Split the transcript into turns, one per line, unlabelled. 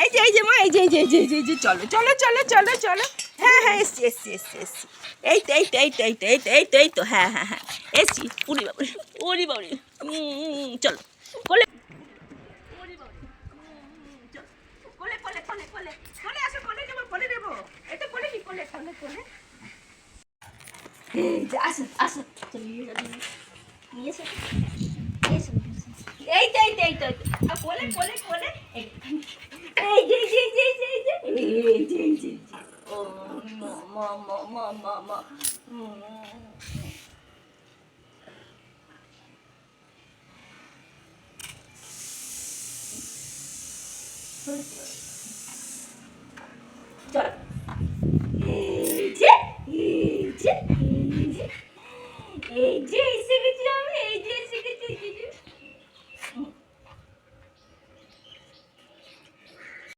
এই যে মা, এই যে চলো চলো চলো চলো চলো। হ্যাঁ এসছি। এই তো হ্যাঁ এসছি। উড়ি বাবুরি চলো কোলে, কোলে আসো, কোলে নেবো এই তো কোলে। এই যে আসো চলো নিয়ে এসো এই তো কোলে এই যে ও মা